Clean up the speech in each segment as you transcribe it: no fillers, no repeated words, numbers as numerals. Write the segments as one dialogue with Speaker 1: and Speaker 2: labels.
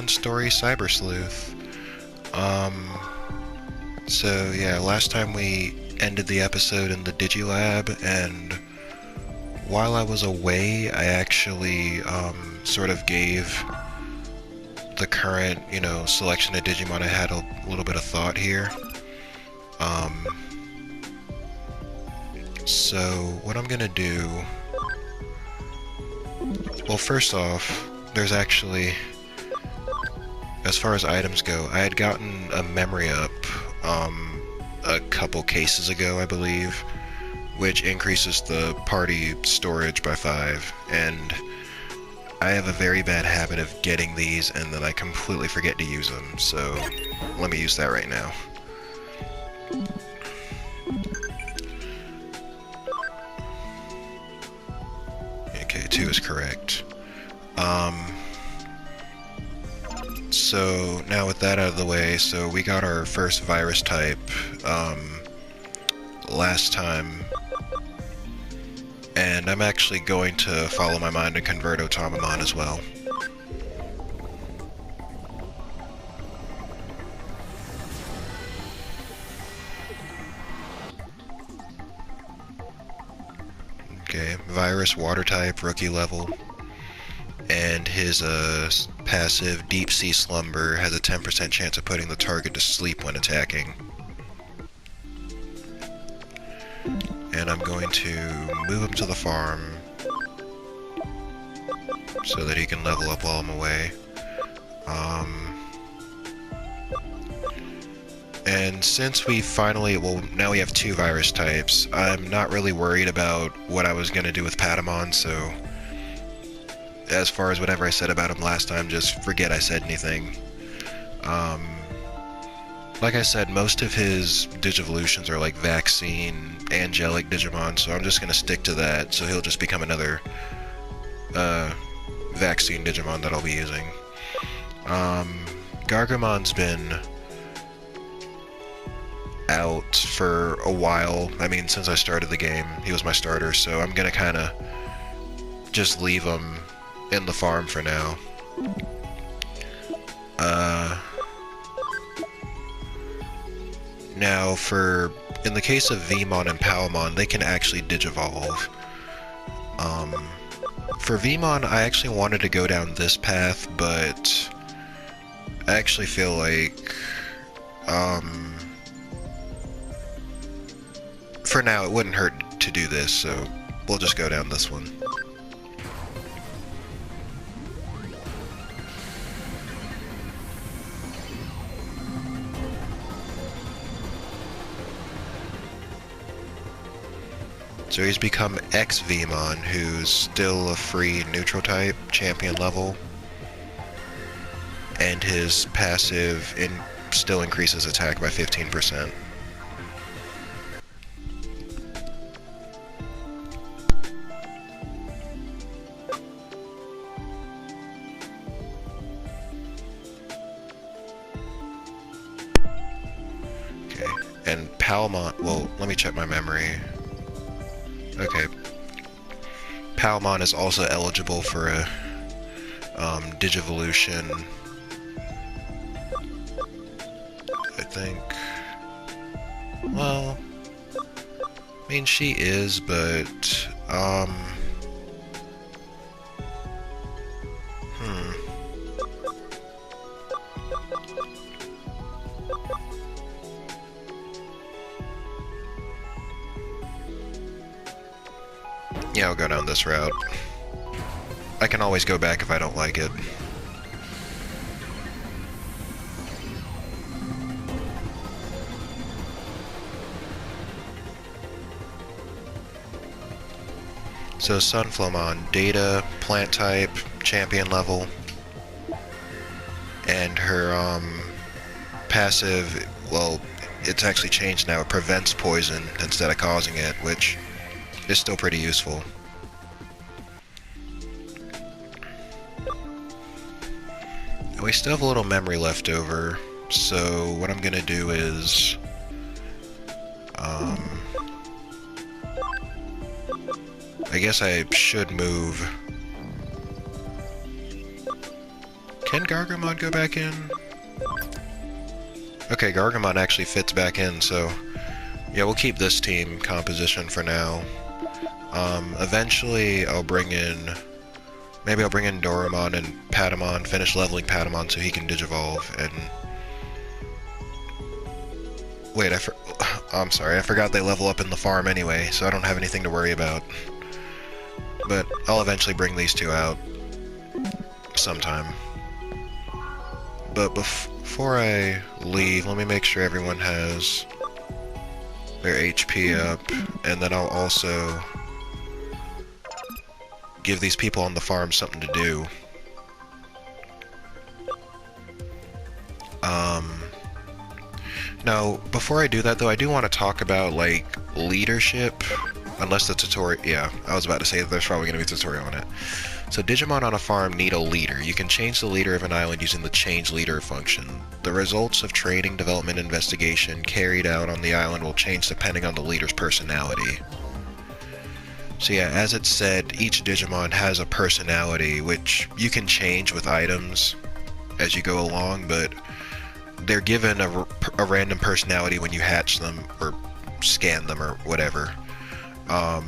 Speaker 1: Digimon Story Cyber Sleuth. So yeah, last time we ended the episode in the Digilab, and while I was away, I actually, sort of gave the current, selection of Digimon I had a little bit of thought here. So what I'm gonna do... Well, first off, there's actually... As far as items go, I had gotten a memory up, a couple cases ago, I believe, which increases the party storage by 5, and I have a very bad habit of getting these and then I completely forget to use them, so let me use that right now. Okay, 2 is correct. So now with that out of the way, so we got our first virus type last time, and I'm actually going to follow my mind and convert Otamamon as well. Okay, virus water type, rookie level. And his passive Deep Sea Slumber has a 10% chance of putting the target to sleep when attacking. And I'm going to move him to the farm so that he can level up while I'm away. And since we finally, well, now we have 2 virus types, I'm not really worried about what I was going to do with Patamon, so as far as whatever I said about him last time, just forget I said anything. Like I said, most of his Digivolutions are like Vaccine, Angelic Digimon, so I'm just going to stick to that, so he'll just become another Vaccine Digimon that I'll be using. Gargamon's been out for a while. I mean, since I started the game, he was my starter, so I'm going to kind of just leave him in the farm for now. Now, in the case of Veemon and Palmon, they can actually Digivolve. For Veemon, I actually wanted to go down this path, but I actually feel like, for now, it wouldn't hurt to do this, so we'll just go down this one. So he's become ExVeemon, who's still a free neutral type, champion level, and his passive still increases attack by 15%. Okay, and Palmon, well, let me check my memory. Okay. Palmon is also eligible for a Digivolution, I think. Well, I mean, she is, but, yeah, I'll go down this route. I can always go back if I don't like it. So Sunflowmon, Data, Plant type, Champion level, and her passive, well, it's actually changed now. It prevents poison instead of causing it, which is still pretty useful. And we still have a little memory left over, so what I'm gonna do is I guess I should move. Can Gargamon go back in? Okay, Gargamon actually fits back in, so yeah, we'll keep this team composition for now. Eventually I'll bring in, maybe I'll bring in Doraemon and Patamon, finish leveling Patamon so he can Digivolve, and wait, I'm sorry, I forgot they level up in the farm anyway, so I don't have anything to worry about. But I'll eventually bring these two out sometime. But before I leave, let me make sure everyone has their HP up, and then I'll also give these people on the farm something to do. Now, before I do that though, I do want to talk about, like, leadership, unless the tutorial, yeah, I was about to say that there's probably going to be a tutorial on it. So Digimon on a farm need a leader. You can change the leader of an island using the change leader function. The results of training, development, and investigation carried out on the island will change depending on the leader's personality. So yeah, as it said, each Digimon has a personality, which you can change with items as you go along, but they're given a random personality when you hatch them, or scan them, or whatever. And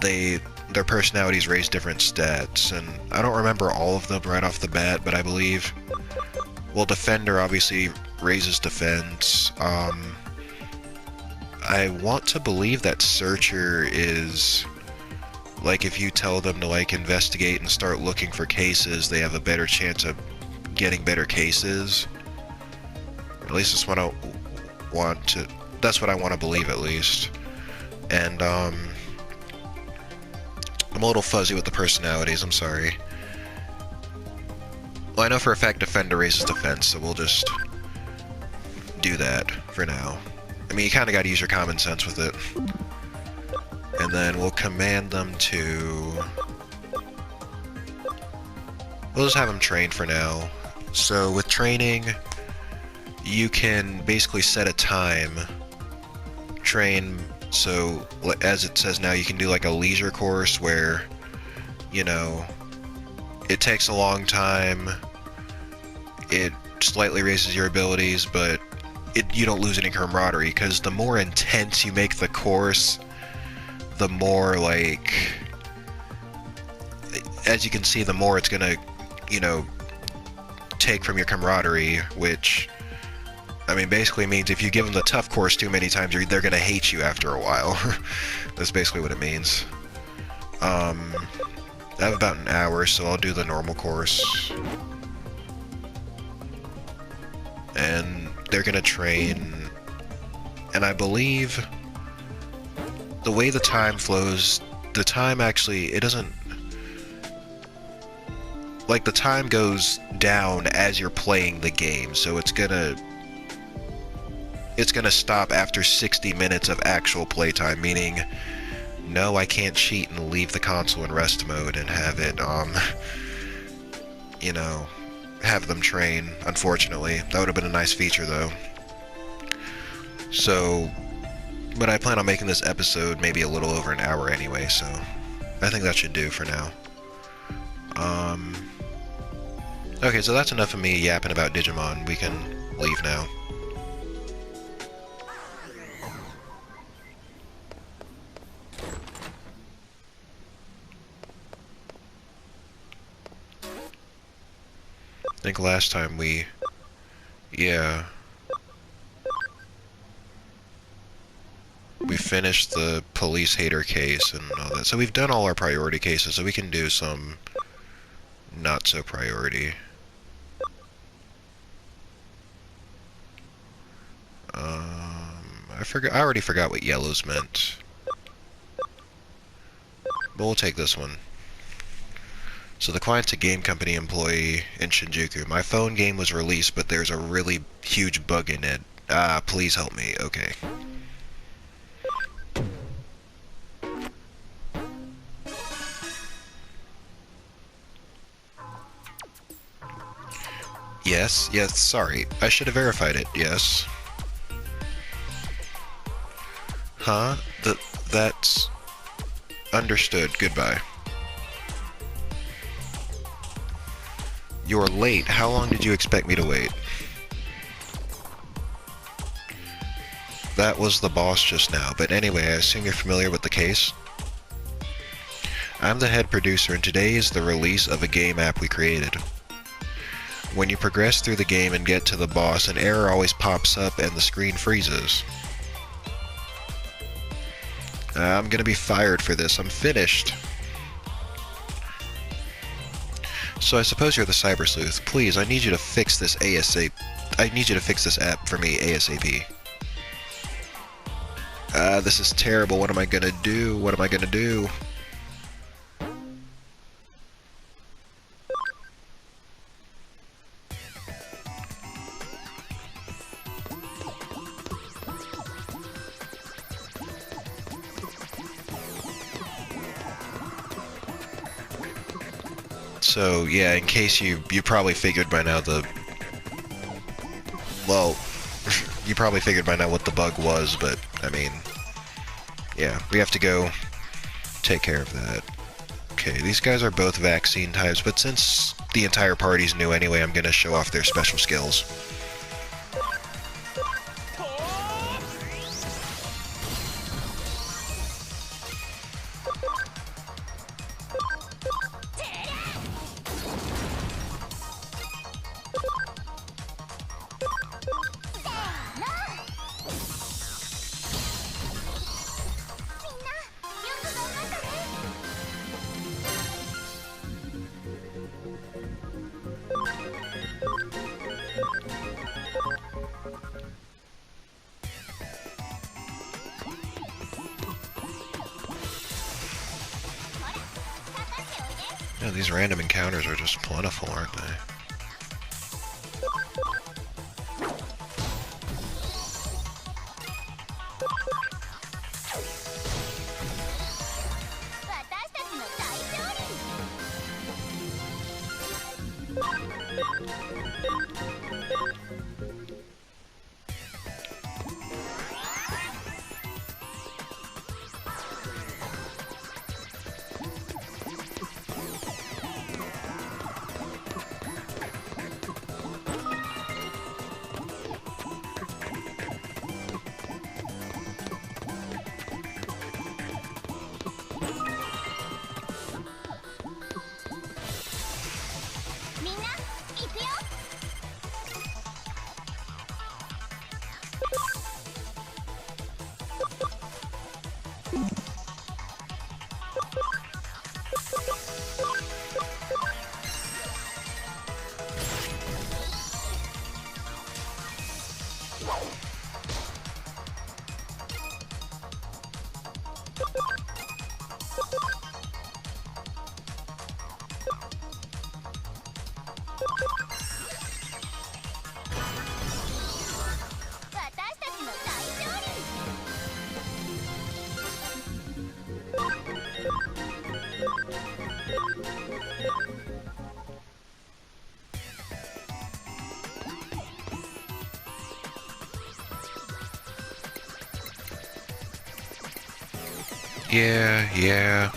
Speaker 1: their personalities raise different stats, and I don't remember all of them right off the bat, but I believe, well, Defender obviously raises defense. I want to believe that Searcher is, like, if you tell them to, like, investigate and start looking for cases, they have a better chance of getting better cases. At least that's what I want to, that's what I want to believe, at least. And, I'm a little fuzzy with the personalities, I'm sorry. Well, I know for a fact Defender raises defense, so we'll just do that for now. I mean, you kind of got to use your common sense with it. And then we'll command them to... we'll just have them trained for now. So with training, you can basically set a time, train, so as it says now, you can do like a leisure course where, you know, it takes a long time, it slightly raises your abilities, but you don't lose any camaraderie, because the more intense you make the course, the more, like, as you can see, the more it's gonna, you know, take from your camaraderie, which, I mean, basically means if you give them the tough course too many times, they're gonna hate you after a while. That's basically what it means. I have about an hour, so I'll do the normal course. And they're gonna train, and I believe the way the time flows, the time actually, it doesn't, like, the time goes down as you're playing the game, so it's gonna stop after 60 minutes of actual playtime, meaning, no, I can't cheat and leave the console in rest mode and have it, you know, have them train, unfortunately. That would have been a nice feature, though. So, but I plan on making this episode maybe a little over an hour anyway, so I think that should do for now. Okay, so that's enough of me yapping about Digimon. We can leave now. I think last time yeah, we finished the police hater case and all that. So we've done all our priority cases, so we can do some not so priority. I already forgot what yellows meant. But we'll take this one. So the client's a game company employee in Shinjuku. My phone game was released, but there's a really huge bug in it. Please help me. Okay. Yes, sorry. I should have verified it, yes. Huh? That's... understood. Goodbye. You're late. How long did you expect me to wait? That was the boss just now, but anyway, I assume you're familiar with the case? I'm the head producer, and today is the release of a game app we created. When you progress through the game and get to the boss, an error always pops up and the screen freezes. I'm gonna be fired for this. I'm finished. So I suppose you're the Cyber Sleuth. Please, I need you to fix this ASAP. I need you to fix this app for me ASAP. This is terrible. What am I gonna do? What am I gonna do? So, yeah, in case you probably figured by now well, you probably figured by now what the bug was, but, I mean, yeah, we have to go take care of that. Okay, these guys are both vaccine types, but since the entire party's new anyway, I'm gonna show off their special skills. Yeah, these random encounters are just plentiful, aren't they? Yeah.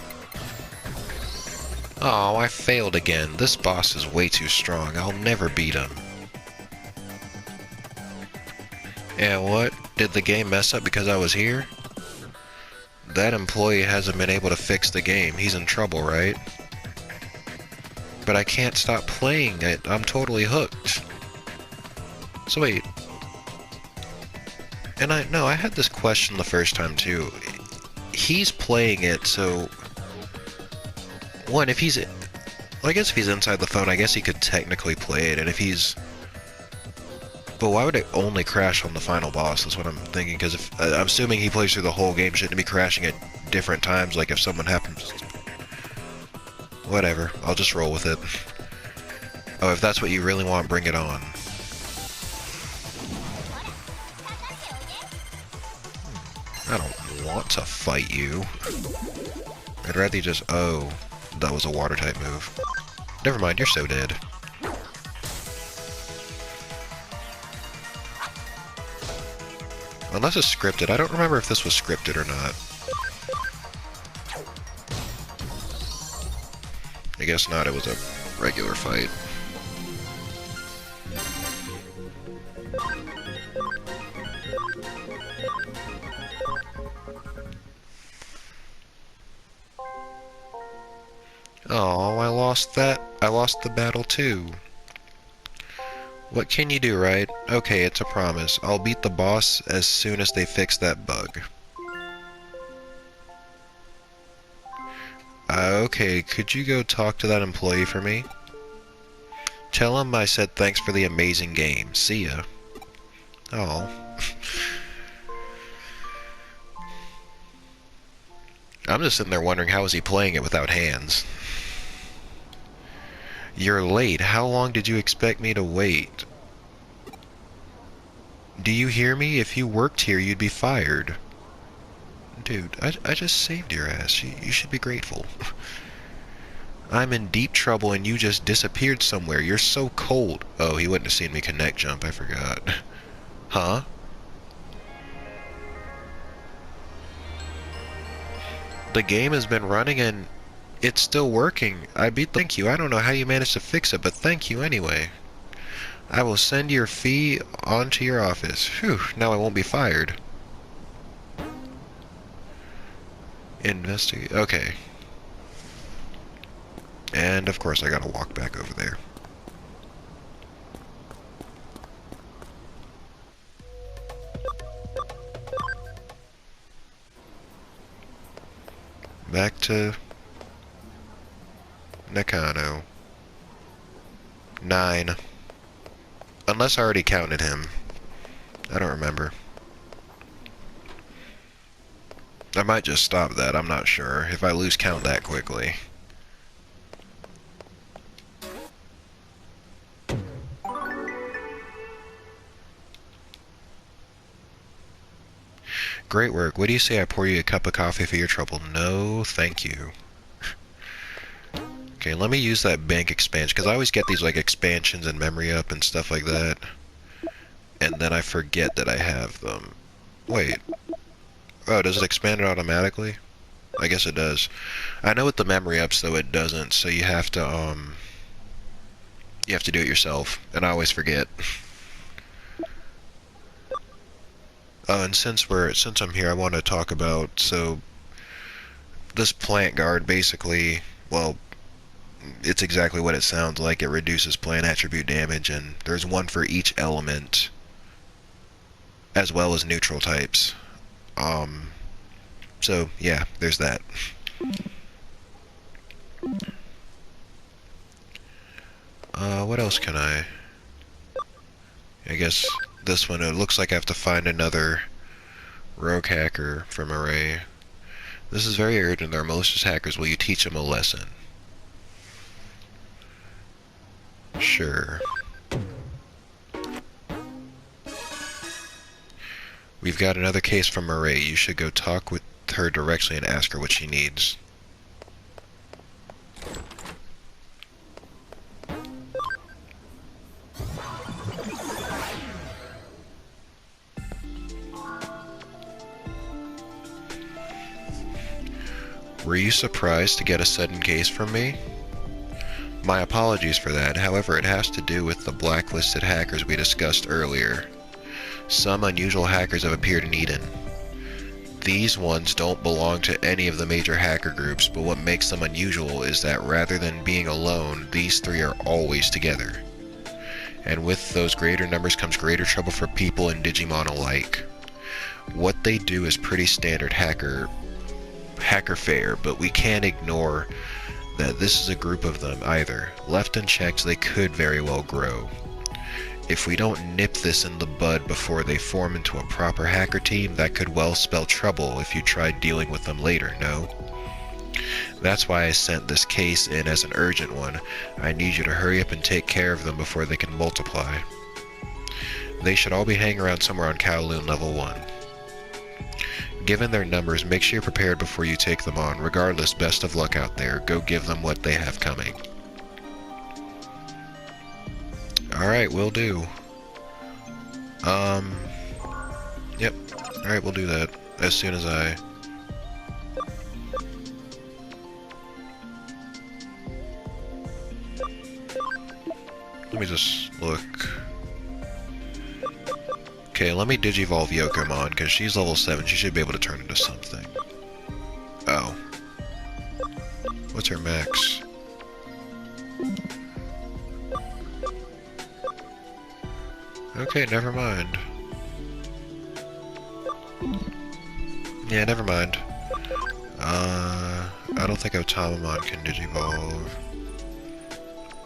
Speaker 1: Oh, I failed again. This boss is way too strong. I'll never beat him. Yeah, what? Did the game mess up because I was here? That employee hasn't been able to fix the game. He's in trouble, right? But I can't stop playing it. I'm totally hooked. So wait. And I had this question the first time too. He's playing it, so... One, if he's... Well, I guess if he's inside the phone, I guess he could technically play it, and if he's... But why would it only crash on the final boss? That's what I'm thinking, because if... I'm assuming he plays through the whole game, shouldn't it be crashing at different times, like if someone happens... Whatever, I'll just roll with it. Oh, if that's what you really want, bring it on. I don't want to fight you. I'd rather you just... Oh, that was a water-type move. Never mind, you're so dead. Unless it's scripted. I don't remember if this was scripted or not. I guess not, it was a regular fight. Oh, I lost that. I lost the battle too. What can you do, right? Okay, it's a promise. I'll beat the boss as soon as they fix that bug. Okay, could you go talk to that employee for me? Tell him I said thanks for the amazing game. See ya. Oh. I'm just sitting there wondering how is he playing it without hands. You're late. How long did you expect me to wait? Do you hear me? If you worked here, you'd be fired. Dude, I just saved your ass. You should be grateful. I'm in deep trouble and you just disappeared somewhere. You're so cold. Oh, he wouldn't have seen me connect jump. I forgot. Huh? The game has been running and it's still working. Thank you. I don't know how you managed to fix it, but thank you anyway. I will send your fee on to your office. Phew, now I won't be fired. Investigate. Okay. And of course I gotta walk back over there. Back to Nakano. 9. Unless I already counted him. I don't remember. I might just stop that, I'm not sure, if I lose count that quickly. Great work. What do you say I pour you a cup of coffee for your trouble? No, thank you. Okay, let me use that bank expansion, because I always get these, like, expansions and memory up and stuff like that. And then I forget that I have them. Wait. Oh, does it expand it automatically? I guess it does. I know with the memory ups, though, it doesn't, so you have to do it yourself, and I always forget. And since I'm here, I want to talk about, so, this plant guard basically, well, it's exactly what it sounds like. It reduces plant attribute damage, and there's one for each element, as well as neutral types. So, yeah, there's that. What else can I guess this one, it looks like I have to find another rogue hacker for Mirei. This is very urgent. There are malicious hackers. Will you teach them a lesson? Sure. We've got another case from Mirei. You should go talk with her directly and ask her what she needs. Were you surprised to get a sudden case from me? My apologies for that. However, it has to do with the blacklisted hackers we discussed earlier. Some unusual hackers have appeared in Eden. These ones don't belong to any of the major hacker groups, but what makes them unusual is that rather than being alone, these three are always together. And with those greater numbers comes greater trouble for people and Digimon alike. What they do is pretty standard hacker fare, but we can't ignore that this is a group of them either. Left unchecked, they could very well grow. If we don't nip this in the bud before they form into a proper hacker team, that could well spell trouble if you tried dealing with them later, no? That's why I sent this case in as an urgent one. I need you to hurry up and take care of them before they can multiply. They should all be hanging around somewhere on Kowloon level 1. Given their numbers, make sure you're prepared before you take them on. Regardless, best of luck out there. Go give them what they have coming. Alright, will do. Yep. Alright, we'll do that. As soon as I... Let me just look... Okay, let me Digivolve Yokomon, because she's level 7. She should be able to turn into something. Oh. What's her max? Okay, never mind. Yeah, never mind. I don't think Otamamon can Digivolve.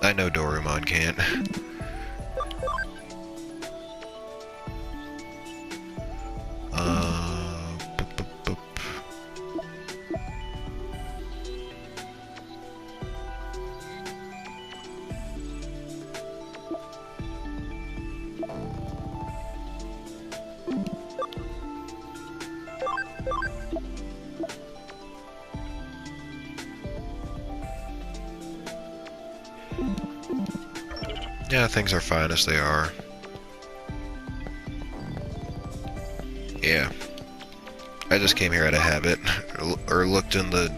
Speaker 1: I know Dorumon can't. Boop, boop, boop. Yeah, things are fine as they are. Yeah. I just came here out of habit, or looked in the...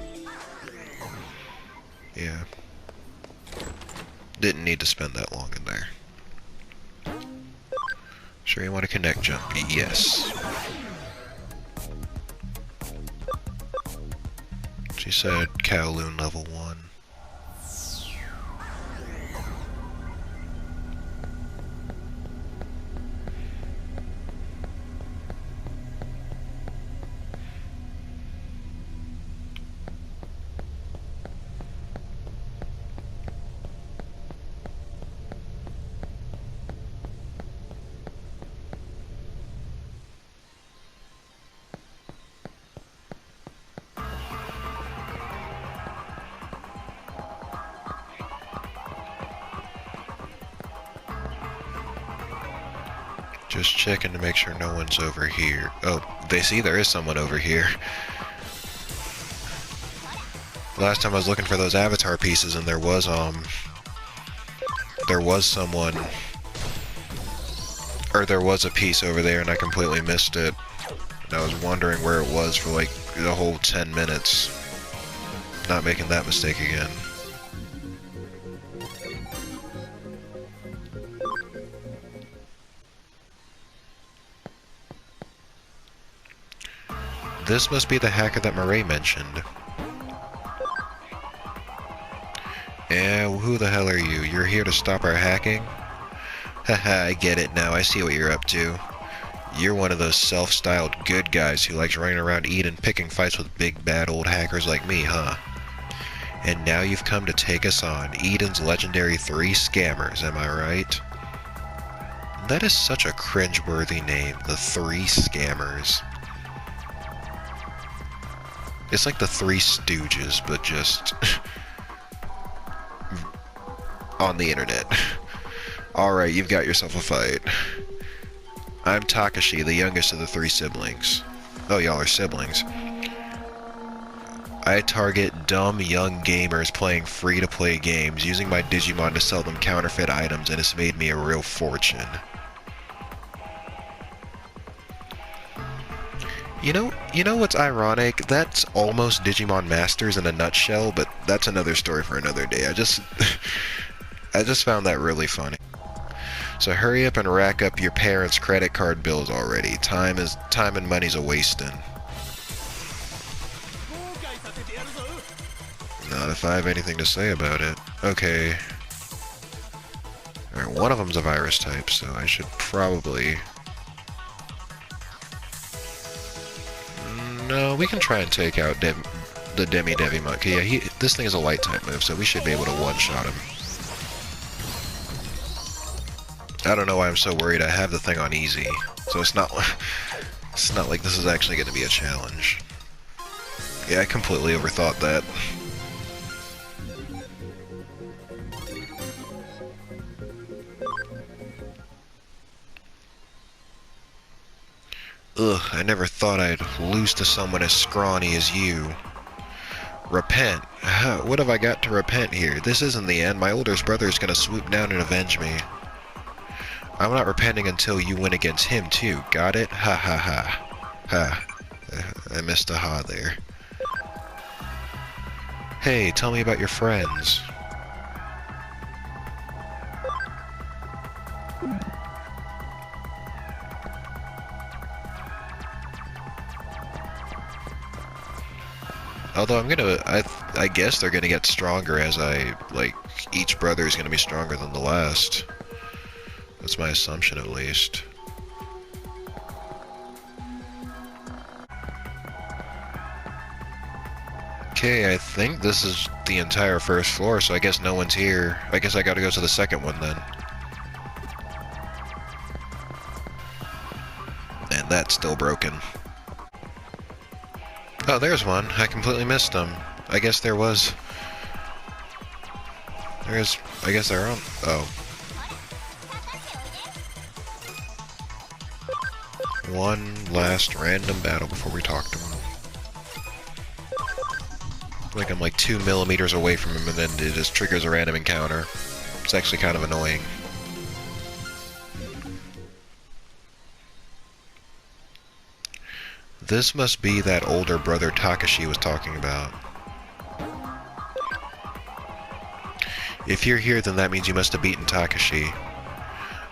Speaker 1: Yeah. Didn't need to spend that long in there. Sure you want to connect jump? Yes. She said Kowloon level 1. Just checking to make sure no one's over here. Oh, they see there is someone over here. Last time I was looking for those avatar pieces and there was someone, or there was a piece over there and I completely missed it. And I was wondering where it was for like the whole 10 minutes. Not making that mistake again. This must be the hacker that Mirei mentioned. Yeah, who the hell are you? You're here to stop our hacking? Haha, I get it now. I see what you're up to. You're one of those self-styled good guys who likes running around Eden picking fights with big bad old hackers like me, huh? And now you've come to take us on, Eden's legendary 3 scammers, am I right? That is such a cringe-worthy name, the 3 scammers. It's like the 3 Stooges, but just on the internet. Alright, you've got yourself a fight. I'm Takashi, the youngest of the 3 siblings. Oh, y'all are siblings. I target dumb young gamers playing free-to-play games, using my Digimon to sell them counterfeit items, and it's made me a real fortune. You know what's ironic? That's almost Digimon Masters in a nutshell, but that's another story for another day. I just found that really funny. So hurry up and rack up your parents' credit card bills already. Time and money's a-wasting. Not if I have anything to say about it. Okay. Alright, one of them's a virus type, so I should probably... No, we can try and take out the Demi-Devimon. Yeah, this thing is a light type move, so we should be able to one-shot him. I don't know why I'm so worried. I have the thing on easy, so it's not like this is actually going to be a challenge. Yeah, I completely overthought that. Ugh, I never thought I'd lose to someone as scrawny as you. Repent? What have I got to repent here? This isn't the end. My oldest brother is gonna swoop down and avenge me. I'm not repenting until you win against him, too. Got it? Ha ha ha. Ha. I missed a ha there. Hey, tell me about your friends. Although I guess they're gonna get stronger as I, like, each brother is going to be stronger than the last. That's my assumption, at least. Okay, I think this is the entire first floor, so I guess no one's here. I guess I gotta go to the second one then. And that's still broken. Oh, there's one. I completely missed them. I guess there was... I guess they're on... Oh. One last random battle before we talk to him. Like I'm like 2 millimeters away from him and then it just triggers a random encounter. It's actually kind of annoying. This must be that older brother Takashi was talking about. If you're here, then that means you must have beaten Takashi.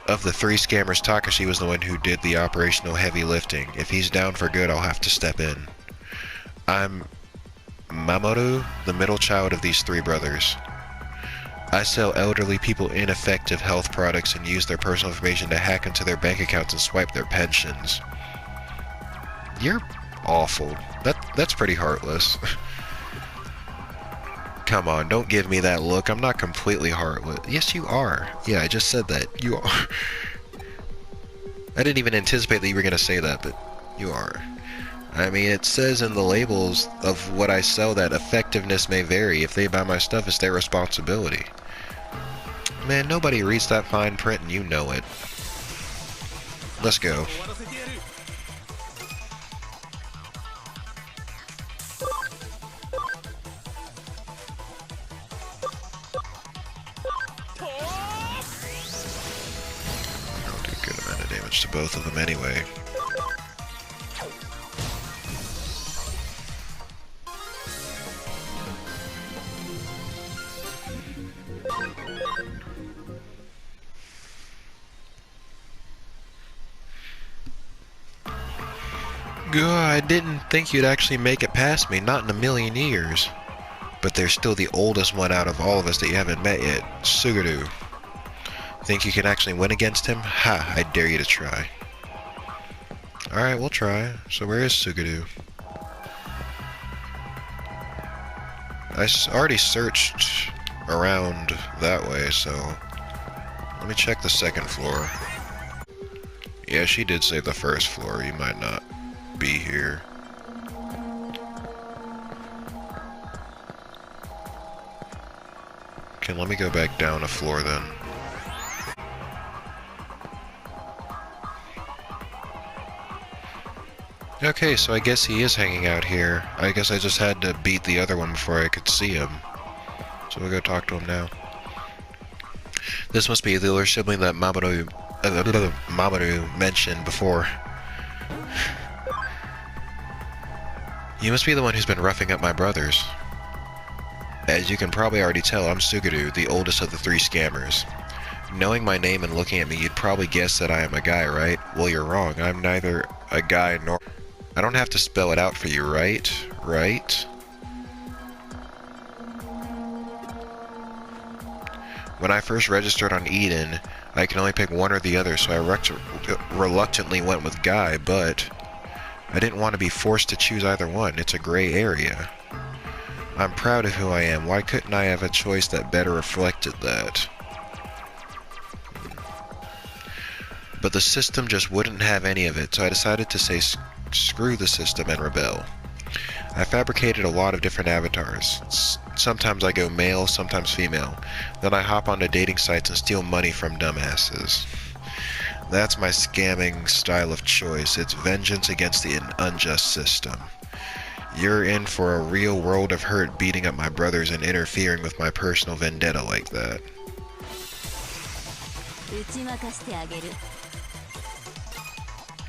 Speaker 1: Of the 3 scammers, Takashi was the one who did the operational heavy lifting. If he's down for good, I'll have to step in. I'm Mamoru, the middle child of these 3 brothers. I sell elderly people ineffective health products and use their personal information to hack into their bank accounts and swipe their pensions. You're awful. That's pretty heartless. Come on, don't give me that look. I'm not completely heartless. Yes, you are. Yeah, I just said that. You are. I didn't even anticipate that you were going to say that, but you are. I mean, it says in the labels of what I sell that effectiveness may vary. If they buy my stuff, it's their responsibility. Man, nobody reads that fine print and you know it. Let's go. I'll do a good amount of damage to both of them anyway. I didn't think you'd actually make it past me, not in a million years. But there's still the oldest one out of all of us that you haven't met yet, Suguru. Think you can actually win against him? Ha, I dare you to try. Alright, we'll try. So where is Suguru? I already searched around that way, so... Let me check the second floor. Yeah, she did say the first floor. You might not be here. Okay, let me go back down a floor then. Okay, so I guess he is hanging out here. I guess I just had to beat the other one before I could see him. So we'll go talk to him now. This must be the older sibling that Mamoru mentioned before. You must be the one who's been roughing up my brothers. As you can probably already tell, I'm Suguru, the oldest of the 3 scammers. Knowing my name and looking at me, you'd probably guess that I am a guy, right? Well, you're wrong. I'm neither a guy nor... I don't have to spell it out for you, right? Right? When I first registered on Eden, I could only pick one or the other, so I reluctantly went with guy, but... I didn't want to be forced to choose either one. It's a gray area. I'm proud of who I am. Why couldn't I have a choice that better reflected that? But the system just wouldn't have any of it, so I decided to say screw the system and rebel. I fabricated a lot of different avatars. Sometimes I go male, sometimes female. Then I hop onto dating sites and steal money from dumbasses. That's my scamming style of choice. It's vengeance against the unjust system. You're in for a real world of hurt beating up my brothers and interfering with my personal vendetta like that.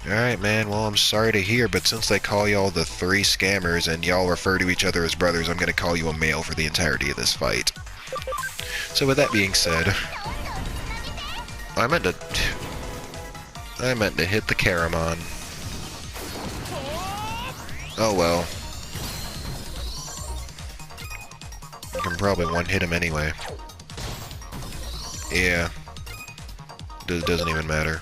Speaker 1: Alright, man, well, I'm sorry to hear, but since they call y'all the 3 scammers and y'all refer to each other as brothers, I'm gonna call you a male for the entirety of this fight. So with that being said, I meant to hit the Caramon. Oh well. I can probably one-hit him anyway. Yeah. Doesn't even matter.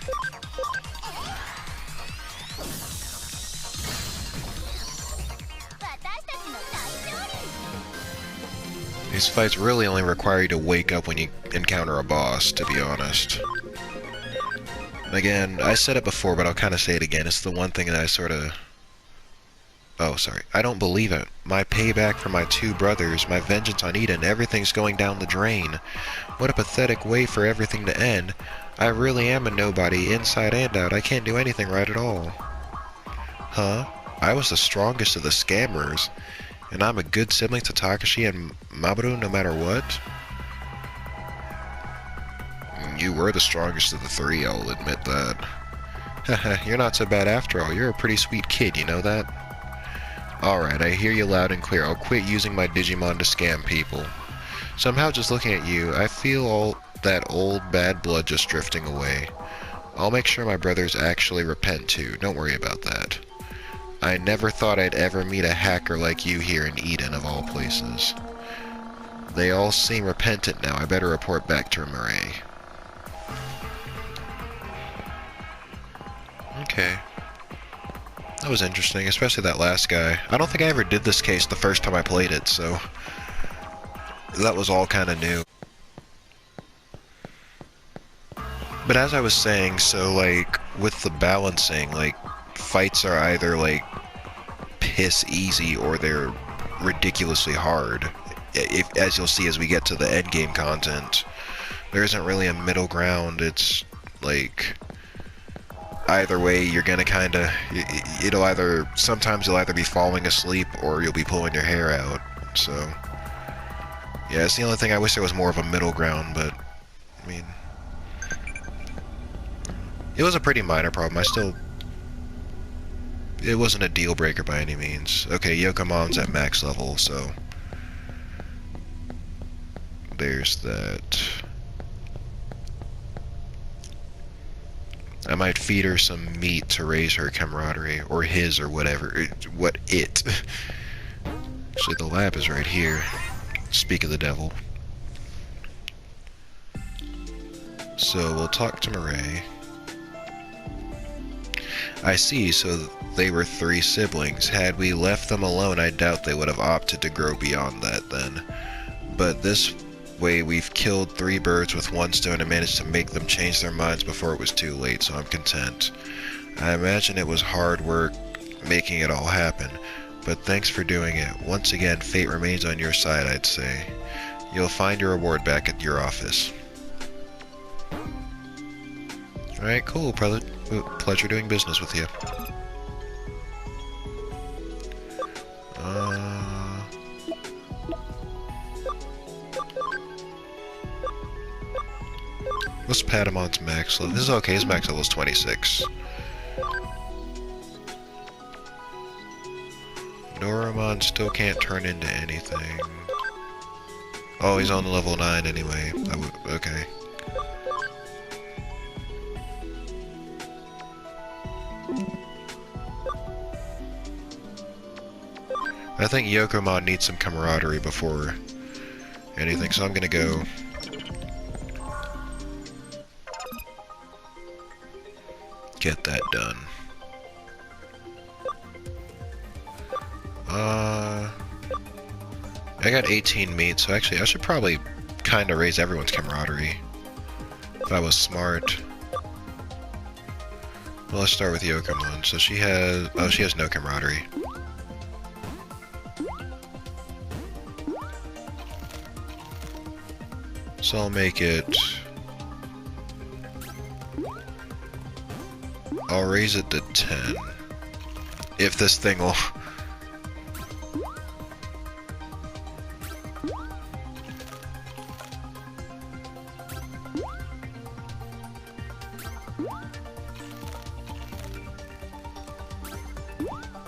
Speaker 1: These fights really only require you to wake up when you encounter a boss, to be honest. Again, I said it before, but I'll kind of say it again. It's the one thing that I sort of... Oh, sorry. I don't believe it. My payback for my two brothers, my vengeance on Eden, everything's going down the drain. What a pathetic way for everything to end. I really am a nobody, inside and out. I can't do anything right at all. Huh? I was the strongest of the scammers, and I'm a good sibling to Takashi and Mamoru no matter what? You were the strongest of the three, I'll admit that. Haha, you're not so bad after all. You're a pretty sweet kid, you know that? Alright, I hear you loud and clear. I'll quit using my Digimon to scam people. Somehow, just looking at you, I feel all that old bad blood just drifting away. I'll make sure my brothers actually repent too. Don't worry about that. I never thought I'd ever meet a hacker like you here in Eden, of all places. They all seem repentant now. I better report back to Mirei. Okay. That was interesting, especially that last guy. I don't think I ever did this case the first time I played it, so... that was all kind of new. But as I was saying, so, like, with the balancing, like, fights are either, like, piss easy or they're ridiculously hard. As you'll see as we get to the endgame content, there isn't really a middle ground. It's, like... either way, you're gonna kinda... it'll either... sometimes you'll either be falling asleep or you'll be pulling your hair out, so... yeah, it's the only thing I wish there was more of a middle ground, but... I mean... it was a pretty minor problem. I still... it wasn't a deal breaker by any means. Okay, Yokomon's at max level, so... there's that... I might feed her some meat to raise her camaraderie, or his, or whatever. Actually, the lab is right here. Speak of the devil. So, we'll talk to Mirei. I see, so they were 3 siblings. Had we left them alone, I doubt they would have opted to grow beyond that then. But this way, we've killed 3 birds with 1 stone and managed to make them change their minds before it was too late, so I'm content. I imagine it was hard work making it all happen, but thanks for doing it. Once again, fate remains on your side, I'd say. You'll find your reward back at your office. Alright, cool. Pleasure doing business with you. What's Patamon's max level? This is okay, his max level is 26. Wormmon still can't turn into anything. Oh, he's on level 9 anyway. Okay. I think Yokomon needs some camaraderie before anything, so I'm gonna go... get that done. I got 18 meat, so actually I should probably kind of raise everyone's camaraderie if I was smart. Well, let's start with Yokomon. So she has... oh, she has no camaraderie. So I'll make it... I'll raise it to 10. If this thing will...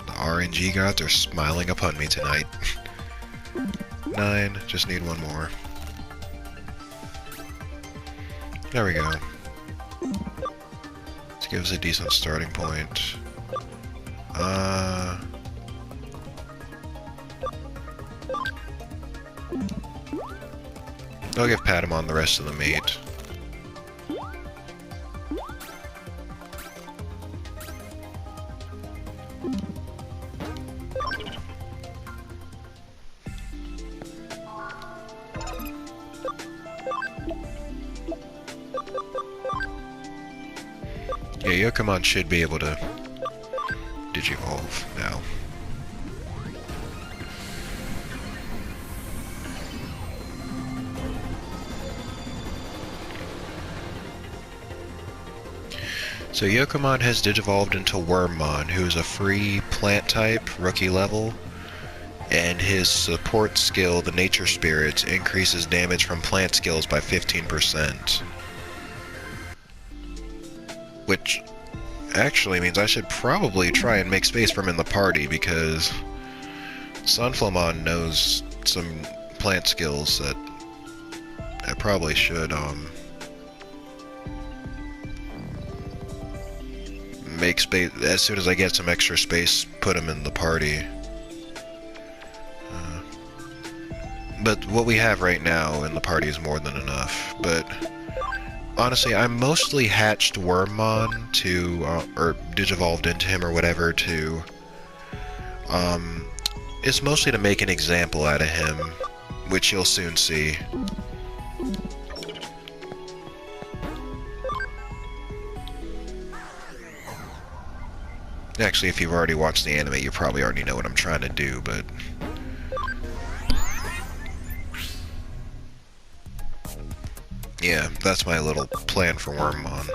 Speaker 1: the RNG gods are smiling upon me tonight. 9, just need 1 more. There we go. This gives a decent starting point. I'll give Patamon the rest of the meat. Yeah, Yokomon should be able to Digivolve now. So Yokomon has Digivolved into Wormmon, who's a free plant type, rookie level, and his support skill, the Nature Spirits, increases damage from plant skills by 15%. Which actually means I should probably try and make space for him in the party, because Sunflowmon knows some plant skills that I probably should make space. As soon as I get some extra space, put him in the party. But what we have right now in the party is more than enough. But honestly, I mostly hatched Wormmon to, or Digivolved into him or whatever to, it's mostly to make an example out of him, which you'll soon see. Actually, if you've already watched the anime, you probably already know what I'm trying to do, but... yeah, that's my little plan for Wormmon.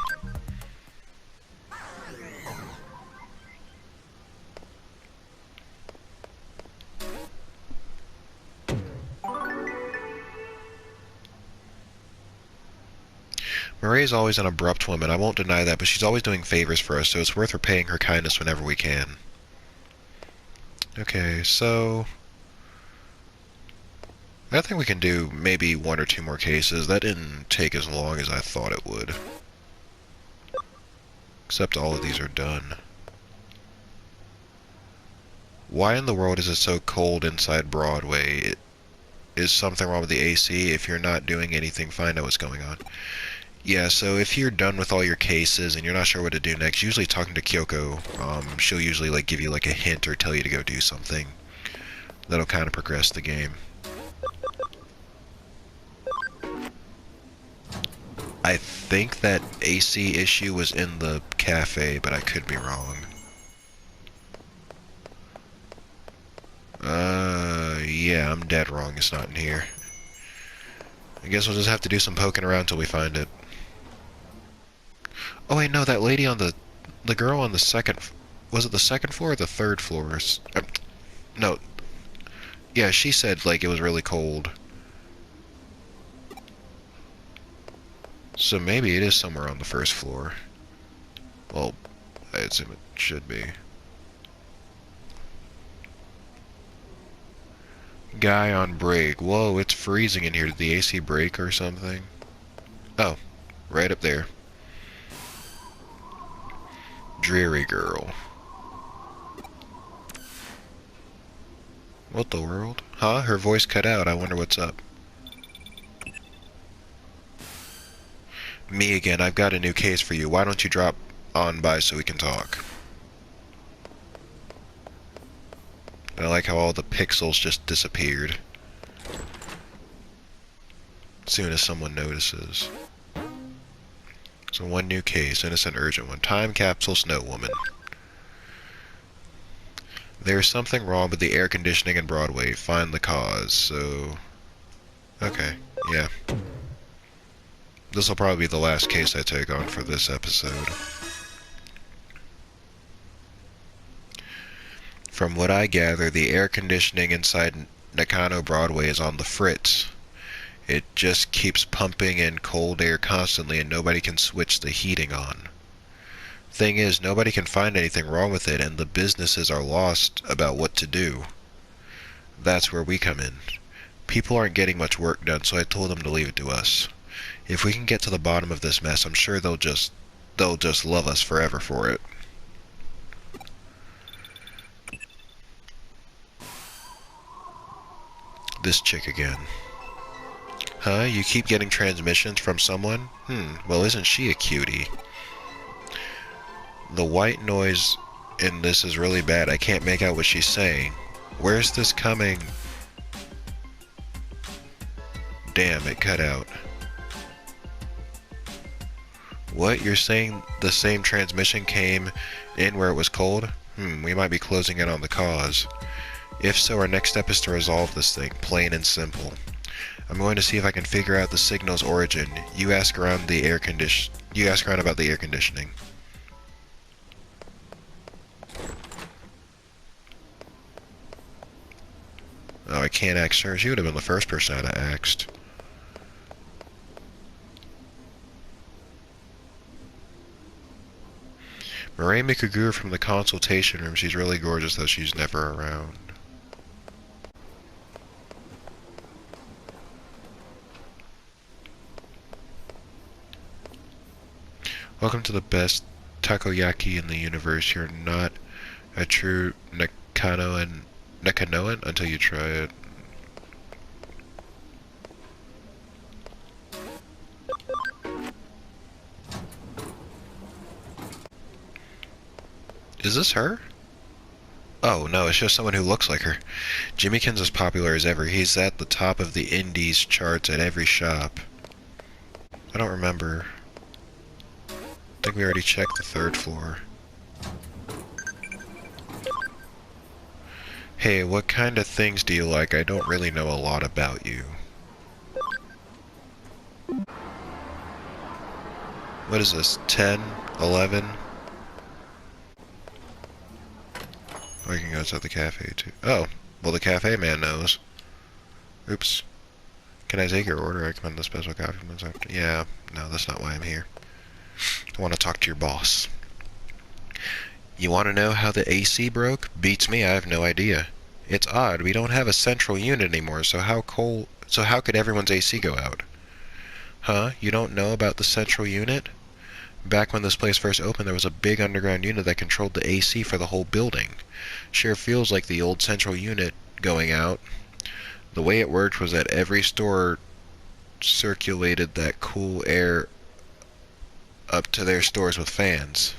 Speaker 1: Mirei is always an abrupt woman, I won't deny that, but she's always doing favors for us, so it's worth repaying her kindness whenever we can. Okay, so... I think we can do maybe 1 or 2 more cases. That didn't take as long as I thought it would. Except all of these are done. Why in the world is it so cold inside Broadway? Is something wrong with the AC? If you're not doing anything, find out what's going on. Yeah, so if you're done with all your cases and you're not sure what to do next, usually talking to Kyoko, she'll usually like give you like a hint or tell you to go do something. That'll kind of progress the game. I think that AC issue was in the cafe, but I could be wrong. Yeah, I'm dead wrong. It's not in here. I guess we'll just have to do some poking around till we find it. Oh wait, no, that lady on the girl on the second, was it the second floor or the third floor? No. Yeah, she said, like, it was really cold. So maybe it is somewhere on the first floor. Well, I assume it should be. Guy on break. Whoa, it's freezing in here. Did the AC break or something? Oh, right up there. Dreary girl. What the world? Huh? Her voice cut out. I wonder what's up. Me again. I've got a new case for you. Why don't you drop on by so we can talk? I like how all the pixels just disappeared. As soon as someone notices. So 1 new case, innocent urgent one. Time capsule snow woman. There's something wrong with the air conditioning in Broadway. Find the cause. So... okay, yeah. This will probably be the last case I take on for this episode. From what I gather, the air conditioning inside Nakano Broadway is on the fritz. It just keeps pumping in cold air constantly and nobody can switch the heating on. Thing is, nobody can find anything wrong with it and the businesses are lost about what to do. That's where we come in. People aren't getting much work done, so I told them to leave it to us. If we can get to the bottom of this mess, I'm sure they'll just love us forever for it. This chick again. Huh? You keep getting transmissions from someone? Well, isn't she a cutie? The white noise in this is really bad. I can't make out what she's saying. Where's this coming? Damn, it cut out. What? You're saying the same transmission came in where it was cold? We might be closing in on the cause. If so, our next step is to resolve this thing, plain and simple. I'm going to see if I can figure out the signal's origin. You ask around about the air conditioning. Oh, I can't ask her. She would have been the first person I'd have asked. Mirei Mikagura from the consultation room. She's really gorgeous, though she's never around. Welcome to the best takoyaki in the universe. You're not a true Nakanoan until you try it. Is this her? Oh, no, it's just someone who looks like her. Jimmykin's as popular as ever. He's at the top of the indies charts at every shop. I don't remember. I think we already checked the 3rd floor. Hey, what kind of things do you like? I don't really know a lot about you. What is this? 10? 11? I can go inside the cafe too. Oh, well the cafe man knows. Oops. Can I take your order? I recommend the special coffee. Yeah, no, that's not why I'm here. I want to talk to your boss. You want to know how the AC broke? Beats me, I have no idea. It's odd, we don't have a central unit anymore, so how could everyone's AC go out? Huh? You don't know about the central unit? Back when this place first opened, there was a big underground unit that controlled the AC for the whole building. Sure feels like the old central unit going out. The way it worked was that every store circulated that cool air up to their stores with fans.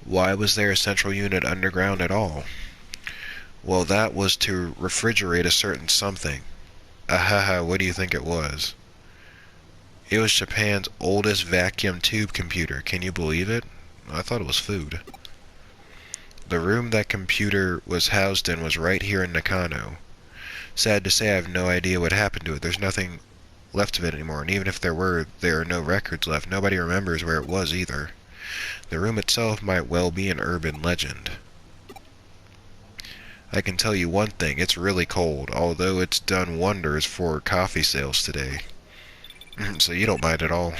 Speaker 1: Why was there a central unit underground at all? Well, that was to refrigerate a certain something. Ahaha, what do you think it was? It was Japan's oldest vacuum tube computer. Can you believe it? I thought it was food. The room that computer was housed in was right here in Nakano. Sad to say, I have no idea what happened to it. There's nothing left of it anymore, and even if there were, there are no records left. Nobody remembers where it was either. The room itself might well be an urban legend. I can tell you one thing, it's really cold, although it's done wonders for coffee sales today. So you don't mind at all.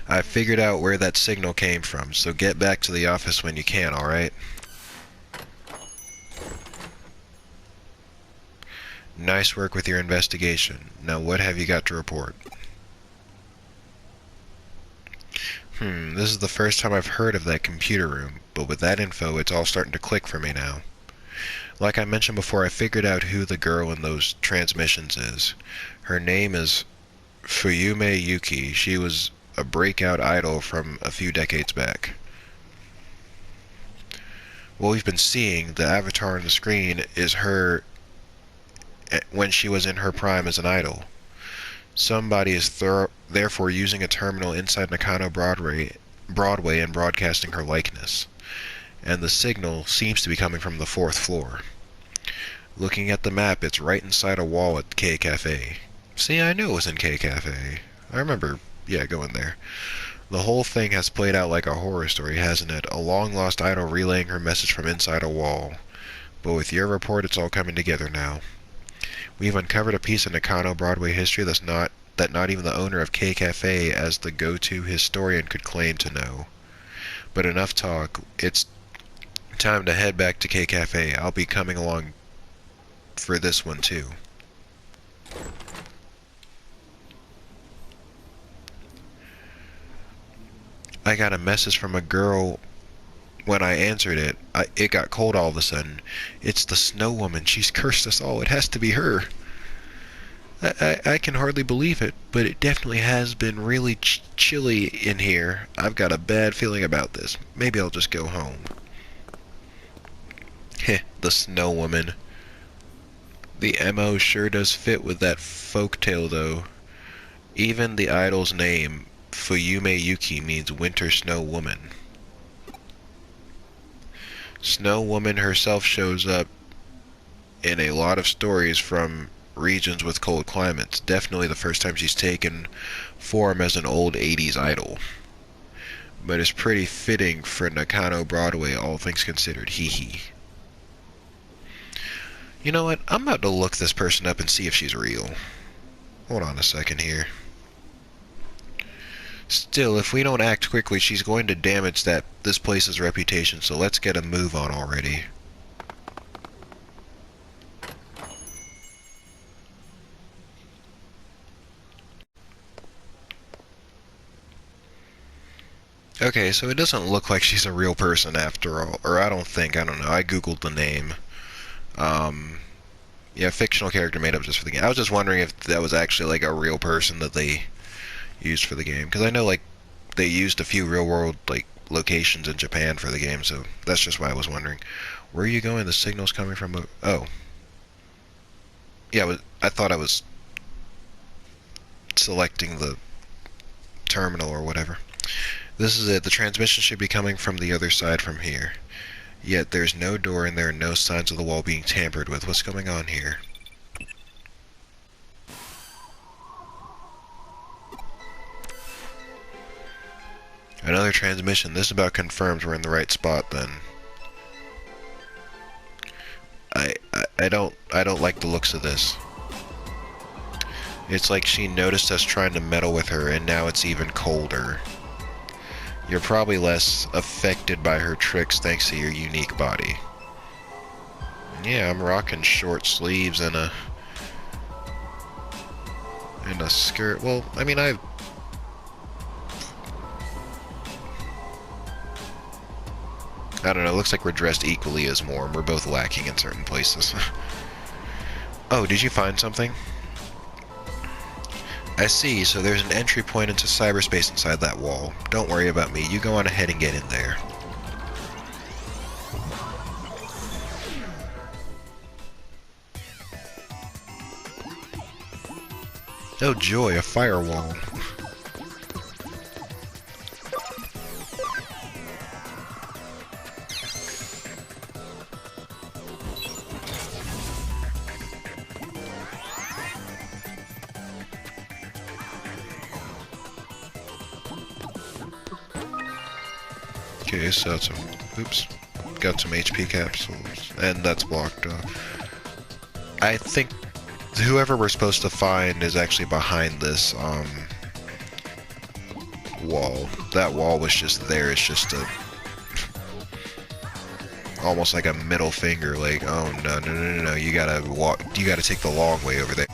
Speaker 1: I figured out where that signal came from, so get back to the office when you can, alright? Nice work with your investigation. Now what have you got to report? This is the first time I've heard of that computer room, but with that info, it's all starting to click for me now. Like I mentioned before, I figured out who the girl in those transmissions is. Her name is Fuyume Yuki. She was a breakout idol from a few decades back. What we've been seeing, the avatar on the screen, is her when she was in her prime as an idol. Somebody is therefore using a terminal inside Nakano Broadway and broadcasting her likeness. And the signal seems to be coming from the 4th floor. Looking at the map, it's right inside a wall at K Cafe. See, I knew it was in K Cafe. I remember, going there. The whole thing has played out like a horror story, hasn't it? A long-lost idol relaying her message from inside a wall. But with your report, it's all coming together now. We've uncovered a piece of Nakano Broadway history that not even the owner of K Cafe as the go-to historian could claim to know. But enough talk. It's time to head back to K Cafe. I'll be coming along for this one too. I got a message from a girl. When I answered it, it got cold all of a sudden. It's the Snow Woman. She's cursed us all. It has to be her. I can hardly believe it, but it definitely has been really chilly in here. I've got a bad feeling about this. Maybe I'll just go home. Heh, the Snow Woman. The MO sure does fit with that folktale, though. Even the idol's name, Fuyume Yuki, means Winter Snow Woman. Snow Woman herself shows up in a lot of stories from regions with cold climates. Definitely the first time she's taken form as an old 80s idol. But it's pretty fitting for Nakano Broadway, all things considered. Hee hee. You know what? I'm about to look this person up and see if she's real. Hold on a second here. Still, if we don't act quickly, she's going to damage this place's reputation, so let's get a move on already. Okay, so it doesn't look like she's a real person after all. Or I don't know. I googled the name. Yeah, fictional character made up just for the game. I was just wondering if that was actually like a real person that they used for the game, because I know like they used a few real world like locations in Japan for the game, so that's just why I was wondering. Where are you going? The signal's coming from oh. Yeah, I thought I was selecting the terminal or whatever. This is it. The transmission should be coming from the other side from here. Yet there's no door and there are no signs of the wall being tampered with. What's going on here? Another transmission. This about confirms we're in the right spot then. I don't like the looks of this. It's like she noticed us trying to meddle with her and now it's even colder. You're probably less affected by her tricks thanks to your unique body. Yeah, I'm rocking short sleeves and a skirt. Well, I mean, I don't know, it looks like we're dressed equally as more, and we're both lacking in certain places. Oh, did you find something? I see, so there's an entry point into cyberspace inside that wall. Don't worry about me, you go on ahead and get in there. Oh joy, a firewall. Okay, so that's got some HP capsules, and that's blocked off. I think whoever we're supposed to find is actually behind this, wall. That wall was just there, it's just almost like a middle finger, like, oh no, you gotta take the long way over there.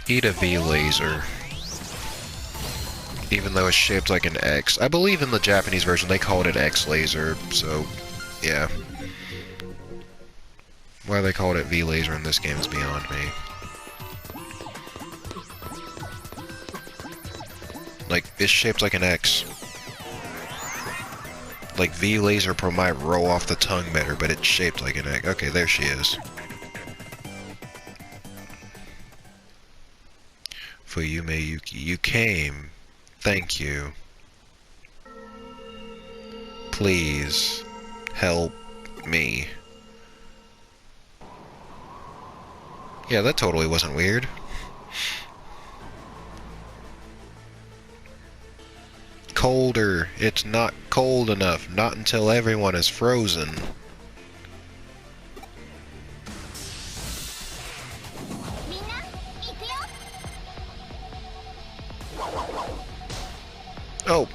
Speaker 1: Eat a V laser. Even though it's shaped like an X. I believe in the Japanese version they called it X laser, so yeah. Why they called it V laser in this game is beyond me. Like, it's shaped like an X. Like, V laser might roll off the tongue better, but it's shaped like an X. Okay, there she is. Fuyume Yuki, you came. Thank you. Please, help me. Yeah, that totally wasn't weird. Colder. It's not cold enough. Not until everyone is frozen. Oh.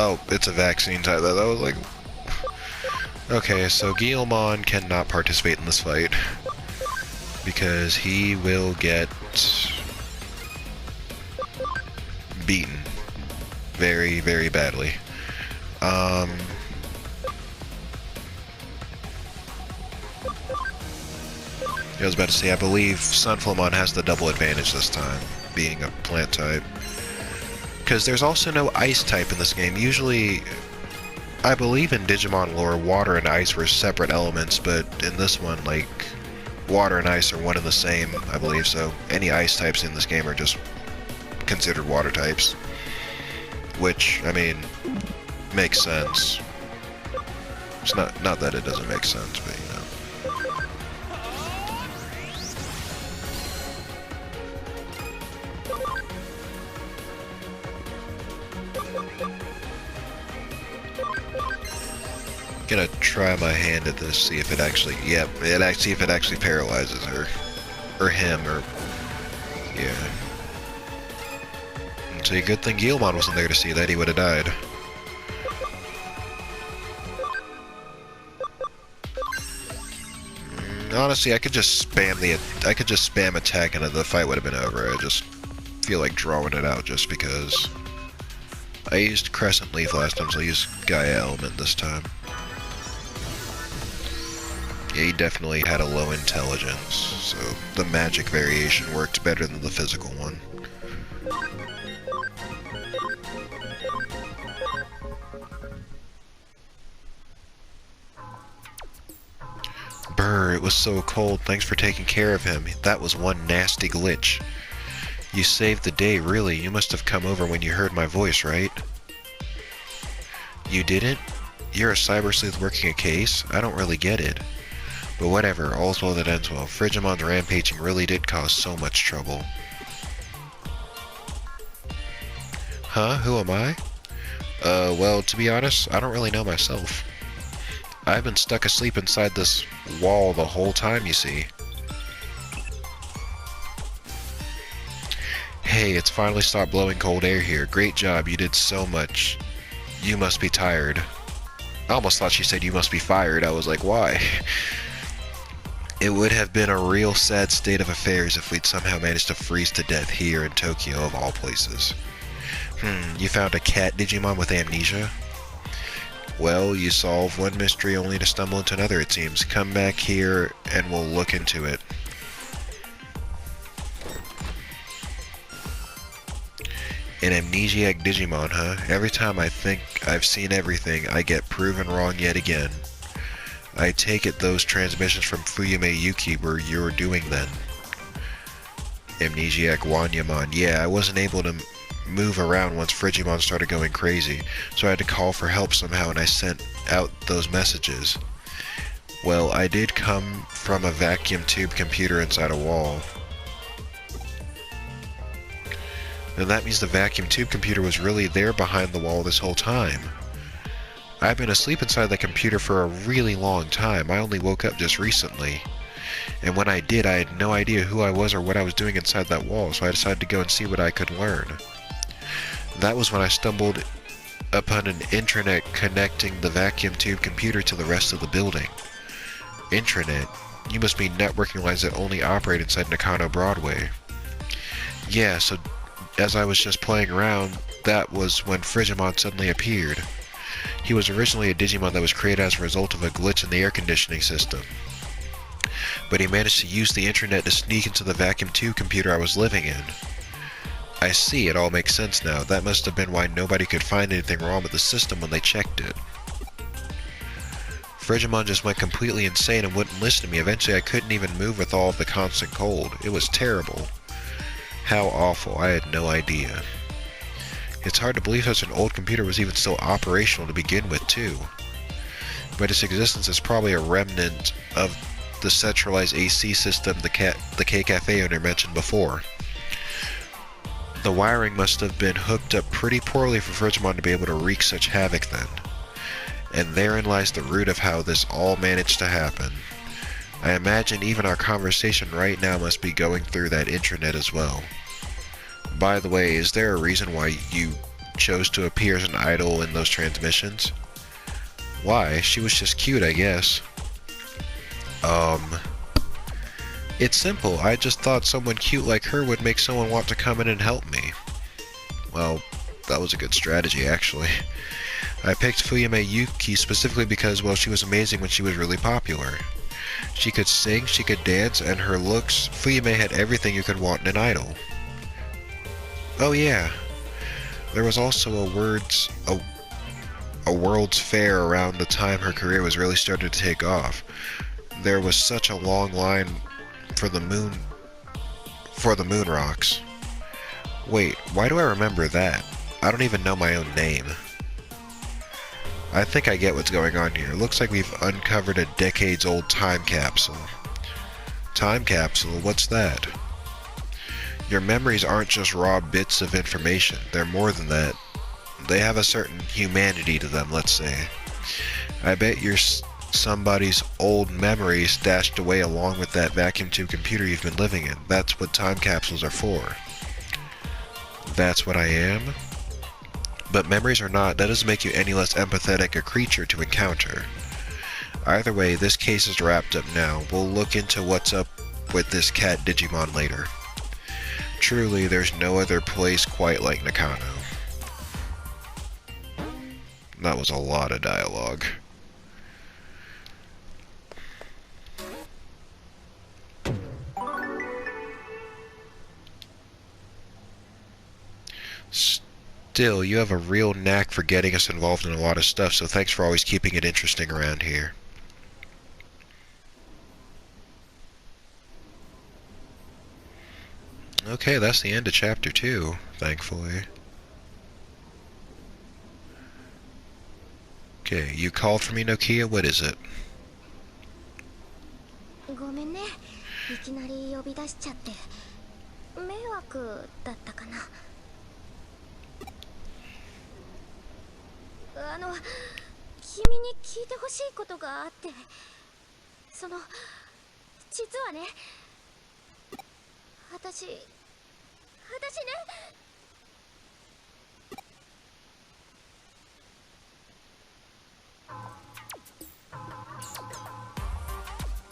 Speaker 1: Oh, it's a vaccine type. That was like... Okay, so Guilmon cannot participate in this fight. Because he will get... beaten. Very, very badly. I was about to say, I believe Sunflowmon has the double advantage this time, being a plant type. Because there's also no ice type in this game. Usually, I believe in Digimon lore, water and ice were separate elements, but in this one, like, water and ice are one and the same, I believe, so any ice types in this game are just considered water types. Which, I mean, makes sense. It's not that it doesn't make sense, but you know. Gonna try my hand at this, see if it actually, yep, see if it actually paralyzes her, or him, or, yeah. So a good thing Guilmon wasn't there to see that, he would have died. Honestly, I could just spam attack and the fight would have been over. I just feel like drawing it out just because. I used Crescent Leaf last time, so I used Gaia Element this time. Yeah, he definitely had a low intelligence, so the magic variation worked better than the physical one. Brr, it was so cold. Thanks for taking care of him. That was one nasty glitch. You saved the day, really. You must have come over when you heard my voice, right? You didn't? You're a cyber sleuth working a case? I don't really get it. But whatever, all's well that ends well. Frigimon's rampaging really did cause so much trouble. Huh? Who am I? Well, to be honest, I don't really know myself. I've been stuck asleep inside this wall the whole time, you see. Hey, it's finally stopped blowing cold air here. Great job, you did so much. You must be tired. I almost thought she said you must be fired. I was like, why? It would have been a real sad state of affairs if we'd somehow managed to freeze to death here in Tokyo of all places. You found a cat Digimon with amnesia? Well, you solve one mystery only to stumble into another, it seems. Come back here and we'll look into it. An amnesiac Digimon, huh? Every time I think I've seen everything, I get proven wrong yet again. I take it those transmissions from Fuyume Yuki were you were doing then. Amnesiac Wanyamon. Yeah, I wasn't able to move around once Frigimon started going crazy, so I had to call for help somehow and I sent out those messages. Well, I did come from a vacuum tube computer inside a wall. And that means the vacuum tube computer was really there behind the wall this whole time. I've been asleep inside the computer for a really long time. I only woke up just recently. And when I did, I had no idea who I was or what I was doing inside that wall, so I decided to go and see what I could learn. That was when I stumbled upon an intranet connecting the vacuum tube computer to the rest of the building. Intranet? You must mean networking lines that only operate inside Nakano Broadway. Yeah, so as I was just playing around, that was when Frigimon suddenly appeared. He was originally a Digimon that was created as a result of a glitch in the air conditioning system. But he managed to use the internet to sneak into the vacuum tube computer I was living in. I see, it all makes sense now. That must have been why nobody could find anything wrong with the system when they checked it. Frigimon just went completely insane and wouldn't listen to me. Eventually I couldn't even move with all of the constant cold. It was terrible. How awful, I had no idea. It's hard to believe such an old computer was even still operational to begin with, too. But its existence is probably a remnant of the centralized AC system the K-Cafe owner mentioned before. The wiring must have been hooked up pretty poorly for Frigimon to be able to wreak such havoc then. And therein lies the root of how this all managed to happen. I imagine even our conversation right now must be going through that intranet as well. By the way, is there a reason why you chose to appear as an idol in those transmissions. Why? She was just cute, I guess. It's simple. I just thought someone cute like her would make someone want to come in and help me. Well, that was a good strategy, actually. I picked Fuyame Yuki specifically because, well, she was amazing when she was really popular. She could sing, she could dance, and her looks, Fuyame had everything you could want in an idol. Oh yeah, there was also a World's Fair around the time her career was really starting to take off. There was such a long line for the moon rocks. Wait, why do I remember that? I don't even know my own name. I think I get what's going on here. Looks like we've uncovered a decades-old time capsule. Time capsule? What's that? Your memories aren't just raw bits of information. They're more than that. They have a certain humanity to them, let's say. I bet you're somebody's old memory stashed away along with that vacuum tube computer you've been living in. That's what time capsules are for. That's what I am? But memories or not, that doesn't make you any less empathetic a creature to encounter. Either way, this case is wrapped up now. We'll look into what's up with this cat Digimon later. Truly, there's no other place quite like Nakano. That was a lot of dialogue. Still, you have a real knack for getting us involved in a lot of stuff, so thanks for always keeping it interesting around here. Okay, that's the end of Chapter 2, thankfully. Okay, you called for me, Nokia? What is it?
Speaker 2: ごめんね。いきなり呼び出しちゃって。迷惑だったかな。君に聞いてほしいことがあって、実はね、私ね。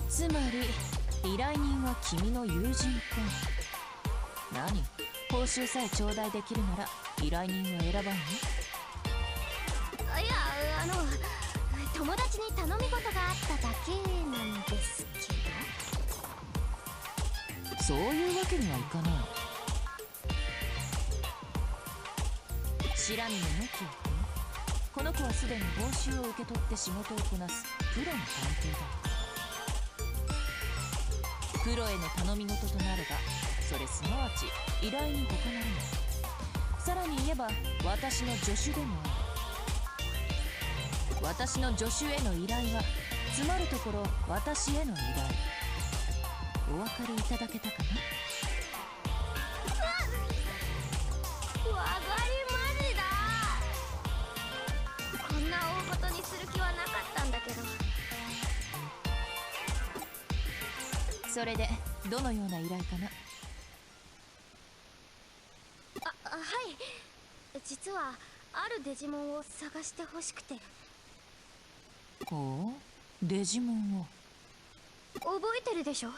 Speaker 3: つまり依頼人は君の友人か。何？報酬さえ頂戴できるなら依頼人は選ばんの？
Speaker 2: いや、友達に頼み事があっただけなんですけど。
Speaker 3: そういうわけにはいかない。知らぬのね、キヨ君。この子はすでに報酬を受け取って仕事をこなすプロの探偵だ。プロへの頼み事となれば、それすなわち依頼に他ならない。さらに言えば私の助手でもある。私の助手への依頼は、つまるところ私への依頼。お分かりいただけたかな？
Speaker 2: わかりまじだ。こんな大事にする気はなかったんだけど。
Speaker 3: それでどのような依頼かな？
Speaker 2: はい。実はあるデジモンを探してほしくて。
Speaker 3: ほう、デジモンを。
Speaker 2: 覚えてるでしょ？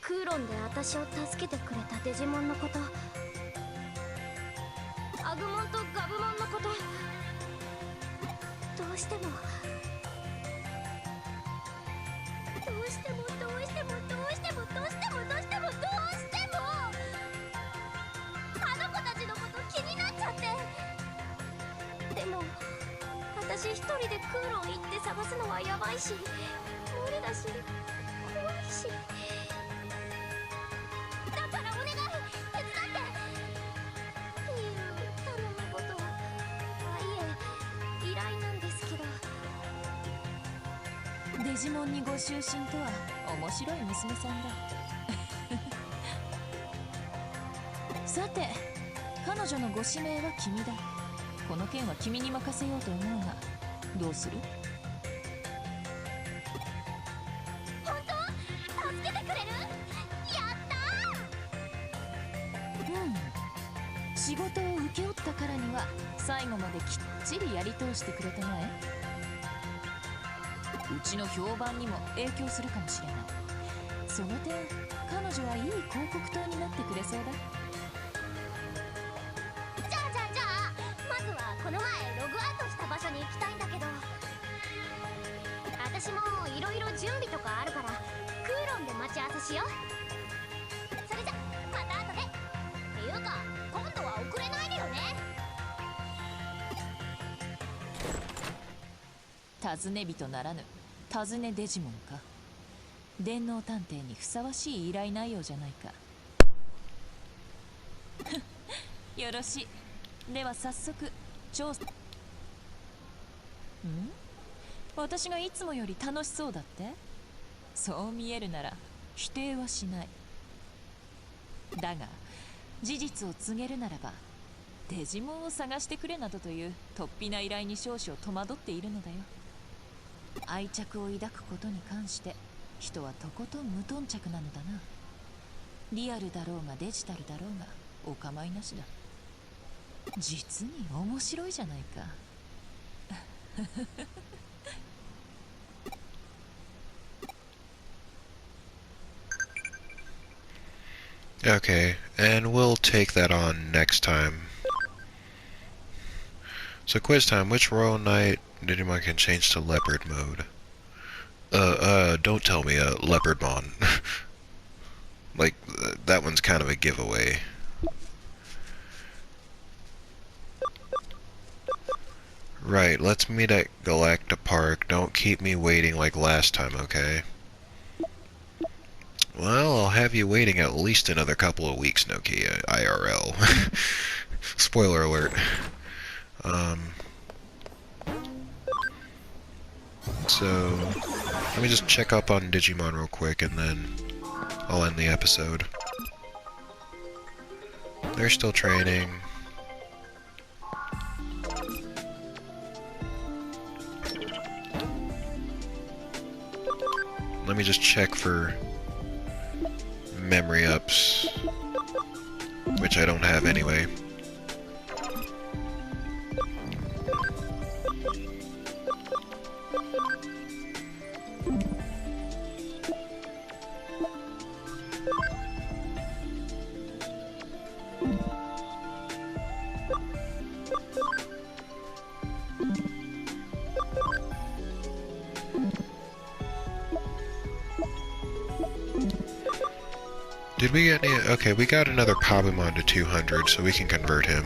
Speaker 2: クーロンで私を助けてくれたデジモンのこと。アグモンとガブモンのこと。どうしてもあの子たちのこと気になっちゃって。でも私一人でクーロン行って探すのはやばいし、無理だし、怖いし。だからお願い、手伝ってっていう頼み事。いえ、依頼なんですけど。
Speaker 3: デジモンにご就寝とは面白い娘さんだ。さて、彼女のご指名は君だ。この件は君に任せようと思うが、どうする？
Speaker 2: 本当？助けてくれる？やったー！
Speaker 3: 仕事を請け負ったからには最後まできっちりやり通してくれてない？うちの評判にも影響するかもしれない。その点彼女はいい広告塔になってくれそうだ。
Speaker 2: じゃあまずはこの前ログアウトした場所に行きたいんだけど、私もいろいろ準備とかあるからクーロンで待ち合わせしよう。それじゃまた後で。っていうか今度は遅れないでよね。
Speaker 3: 尋ね人ならぬ尋ねデジモンか。電脳探偵にふさわしい依頼内容じゃないか。よろしい。では早速調査。私がいつもより楽しそうだって？そう見えるなら否定はしない。だが事実を告げるならば、デジモンを探してくれなどという突飛な依頼に少々戸惑っているのだよ。愛着を抱くことに関して人はとことん無頓着なのだな。リアルだろうがデジタルだろうがお構いなしだ。実に面白いじゃないか。
Speaker 1: Okay, and we'll take that on next time. So quiz time, which Royal Knight Digimon can change to Leopard mode? Don't tell me, Leopardmon. Like, that one's kind of a giveaway. Right, let's meet at Galacta Park. Don't keep me waiting like last time, okay? Well, I'll have you waiting at least another couple of weeks, Nokia, IRL. Spoiler alert. So, let me just check up on Digimon real quick and then I'll end the episode. They're still training. Let me just check for memory ups, which I don't have anyway. Did we get any? Okay, we got another Pabumon to 200, so we can convert him.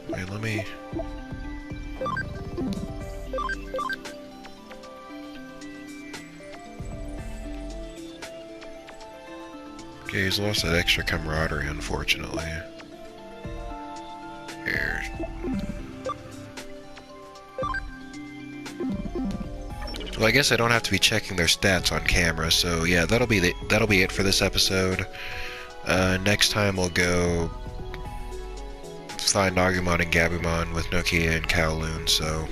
Speaker 1: Wait, let me... Okay, he's lost that extra camaraderie, unfortunately. Here. Well, I guess I don't have to be checking their stats on camera, so yeah, that'll be it for this episode. Next time we'll go find Agumon and Gabumon with Nokia and Kowloon, so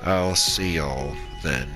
Speaker 1: I'll see y'all then.